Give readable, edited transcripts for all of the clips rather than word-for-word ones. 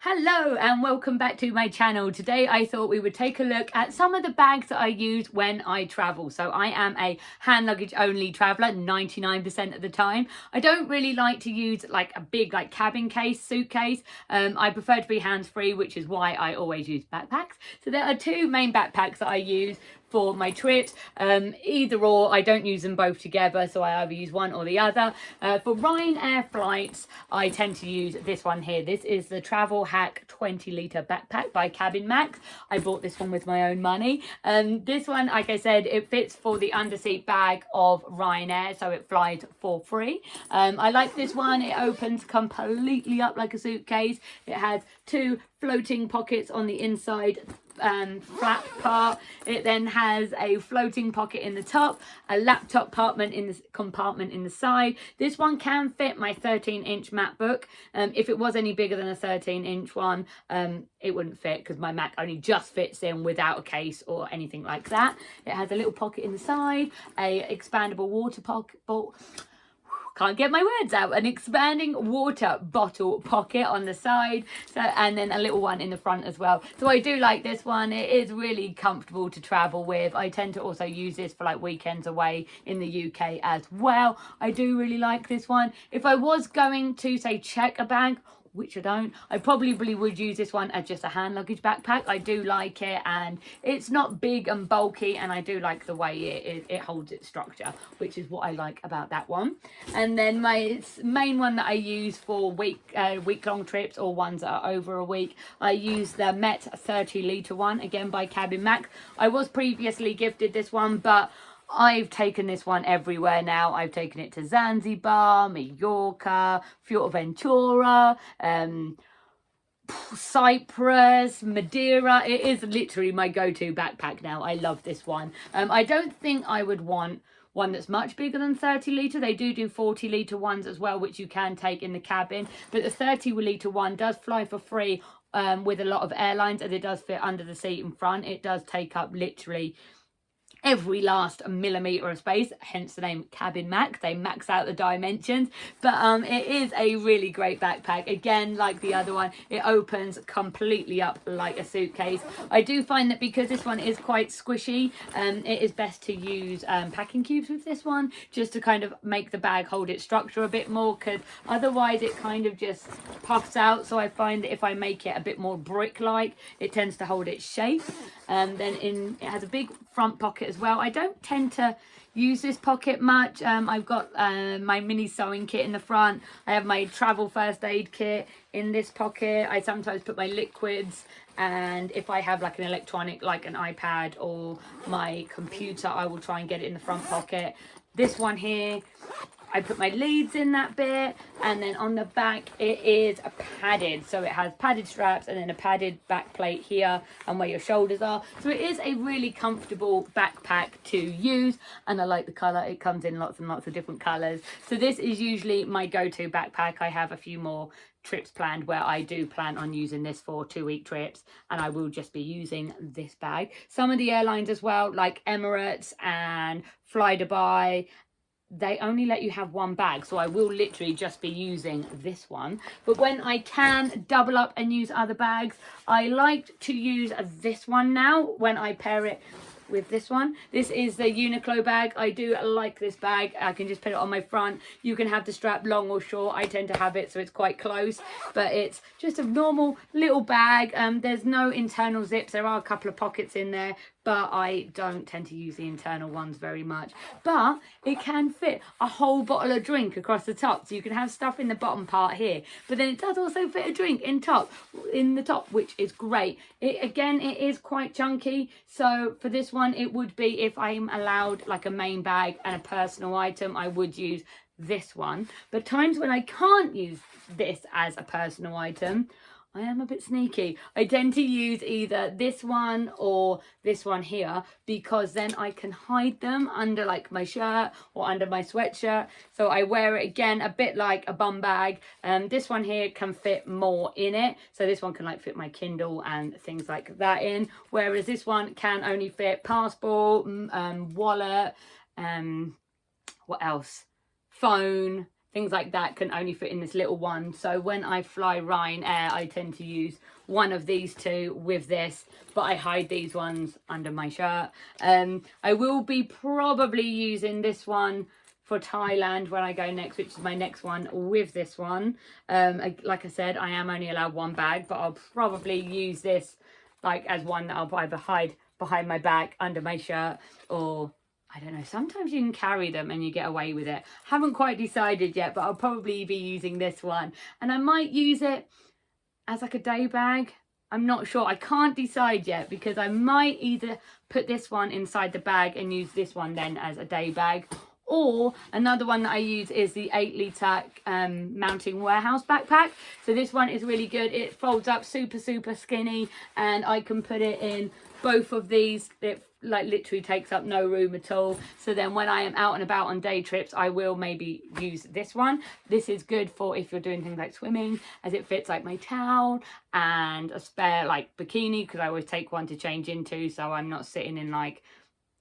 Hello and welcome back to my channel. Today I thought we would take a look at some of the bags that I use when I travel. So I am a hand luggage only traveller 99% of the time. I don't really like to use like a big cabin case suitcase. I prefer to be hands-free, which is why I always use backpacks. So there are two main backpacks that I use for my trips, either or. I don't use them both together, so I either use one or the other. For Ryanair flights, I tend to use this one here. This is the Travel Hack 20-litre backpack by Cabin Max. I bought this one with my own money. This one, like I said, it fits for the underseat bag of Ryanair, so it flies for free. I like this one. It opens completely up like a suitcase. It has two floating pockets on the inside flap part. It then has a floating pocket in the top, a laptop compartment in the side. This one can fit my 13-inch MacBook. If it was any bigger than a 13-inch one, it wouldn't fit because my Mac only just fits in without a case or anything like that. It has a little pocket in the side, a expandable water pocket. Can't get my words out. An expanding water bottle pocket on the side, and then a little one in the front as well. So I do like this one. It is really comfortable to travel with. I tend to also use this for like weekends away in the UK as well. I do really like this one. If I was going to say check a bag, which I don't, I probably would use this one as just a hand luggage backpack. I do like it, and it's not big and bulky, and I do like the way it holds its structure, which is what I like about that one. And then my main one that I use for week-long trips or ones that are over a week, I use the Met 30-litre one, again by Cabin Max. I was previously gifted this one, but I've taken this one everywhere now. I've taken it to Zanzibar, Mallorca, Fuerteventura, Cyprus, Madeira. It is literally my go-to backpack now. I love this one. I don't think I would want one that's much bigger than 30-litre. They do 40-litre ones as well, which you can take in the cabin. But the 30-litre one does fly for free with a lot of airlines, and it does fit under the seat in front. It does take up literally every last millimetre of space, hence the name Cabin Max. They max out the dimensions, but it is a really great backpack. Again, like the other one, it opens completely up like a suitcase. I do find that because this one is quite squishy, it is best to use packing cubes with this one, just to kind of make the bag hold its structure a bit more, because otherwise it kind of just puffs out. So I find that if I make it a bit more brick-like, it tends to hold its shape. Then it has a big front pocket as well. I don't tend to use this pocket much. I've got my mini sewing kit in the front. I have my travel first aid kit in this pocket. I sometimes put my liquids, and if I have like an electronic like an iPad or my computer, I will try and get it in the front pocket. This one here, I put my leads in that bit, and then on the back it is padded. So it has padded straps and then a padded back plate here and where your shoulders are. So it is a really comfortable backpack to use, and I like the colour. It comes in lots and lots of different colours. So this is usually my go-to backpack. I have a few more trips planned where I do plan on using this for 2-week trips, and I will just be using this bag. Some of the airlines as well, like Emirates and Fly Dubai, they only let you have one bag, so I will literally just be using this one. But when I can double up and use other bags, I like to use this one now when I pair it with this one. This is the Uniqlo bag. I do like this bag. I can just put it on my front. You can have the strap long or short. I tend to have it so it's quite close, but it's just a normal little bag. There's no internal zips. There are a couple of pockets in there, but I don't tend to use the internal ones very much. But it can fit a whole bottle of drink across the top, so you can have stuff in the bottom part here, but then it does also fit a drink in the top, which is great. Again, it is quite chunky, so for this one it would be, if I'm allowed like a main bag and a personal item, I would use this one. But times when I can't use this as a personal item, I am a bit sneaky. I tend to use either this one or this one here, because then I can hide them under like my shirt or under my sweatshirt. So I wear it again a bit like a bum bag. This one here can fit more in it. So this one can like fit my Kindle and things like that in. Whereas this one can only fit passport, wallet, what else? Phone, things like that can only fit in this little one. So when I fly Ryanair, I tend to use one of these two with this, but I hide these ones under my shirt. I will be probably using this one for Thailand when I go next, which is my next one with this one. Like I said, I am only allowed one bag, but I'll probably use this like as one that I'll either hide behind my back, under my shirt, or I don't know, sometimes you can carry them and you get away with it. Haven't quite decided yet, but I'll probably be using this one. And I might use it as like a day bag. I'm not sure. I can't decide yet, because I might either put this one inside the bag and use this one then as a day bag. Or another one that I use is the 8-litre mounting warehouse backpack. So this one is really good. It folds up super skinny, and I can put it in both of these. It like literally takes up no room at all. So then when I am out and about on day trips, I will maybe use this one. This is good for if you're doing things like swimming, as it fits like my towel and a spare like bikini, because I always take one to change into, so I'm not sitting in like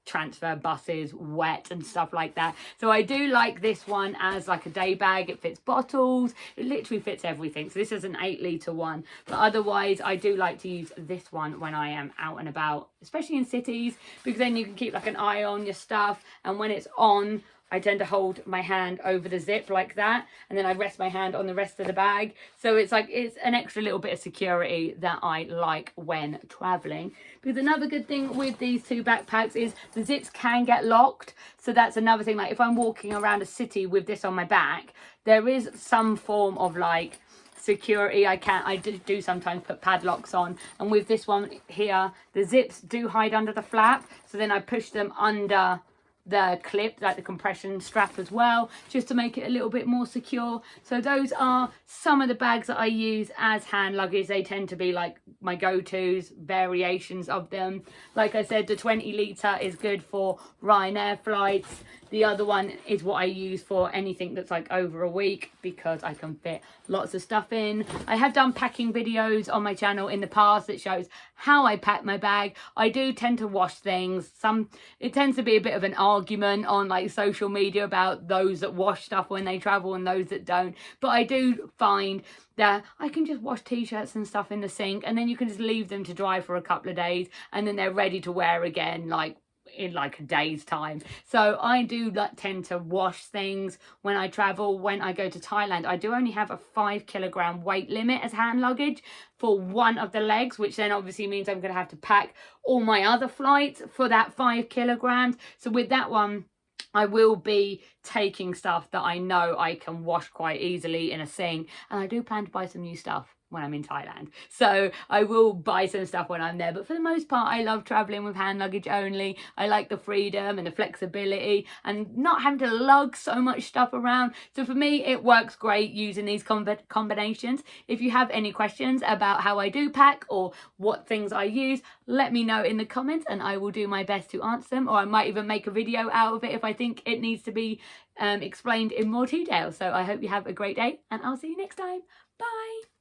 transfer buses wet and stuff like that. So I do like this one as like a day bag. It fits bottles, it literally fits everything. So this is an 8-litre one, but otherwise I do like to use this one when I am out and about, especially in cities, because then you can keep like an eye on your stuff, and when it's on, I tend to hold my hand over the zip like that, and then I rest my hand on the rest of the bag. So it's like, it's an extra little bit of security that I like when traveling. Because another good thing with these two backpacks is the zips can get locked. So that's another thing. Like if I'm walking around a city with this on my back, there is some form of like security. I do sometimes put padlocks on, and with this one here, the zips do hide under the flap. So then I push them under the clip, like the compression strap as well, just to make it a little bit more secure. So those are some of the bags that I use as hand luggage. They tend to be like my go-tos, variations of them. Like I said, the 20-litre is good for Ryanair flights. The other one is what I use for anything that's like over a week, because I can fit lots of stuff in. I have done packing videos on my channel in the past that shows how I pack my bag. I do tend to wash things. It tends to be a bit of an argument on like social media about those that wash stuff when they travel and those that don't. But I do find that I can just wash t-shirts and stuff in the sink, and then you can just leave them to dry for a couple of days, and then they're ready to wear again like in like a day's time. So I do tend to wash things when I travel. When I go to Thailand, I do only have a 5-kilogram weight limit as hand luggage for one of the legs, which then obviously means I'm going to have to pack all my other flights for that 5 kilograms. So with that one, I will be taking stuff that I know I can wash quite easily in a sink, and I do plan to buy some new stuff when I'm in Thailand. So I will buy some stuff when I'm there, but for the most part I love traveling with hand luggage only. I like the freedom and the flexibility and not having to lug so much stuff around. So for me it works great using these combinations. If you have any questions about how I do pack or what things I use, let me know in the comments and I will do my best to answer them, or I might even make a video out of it if I think it needs to be explained in more detail. So I hope you have a great day, and I'll see you next time. Bye.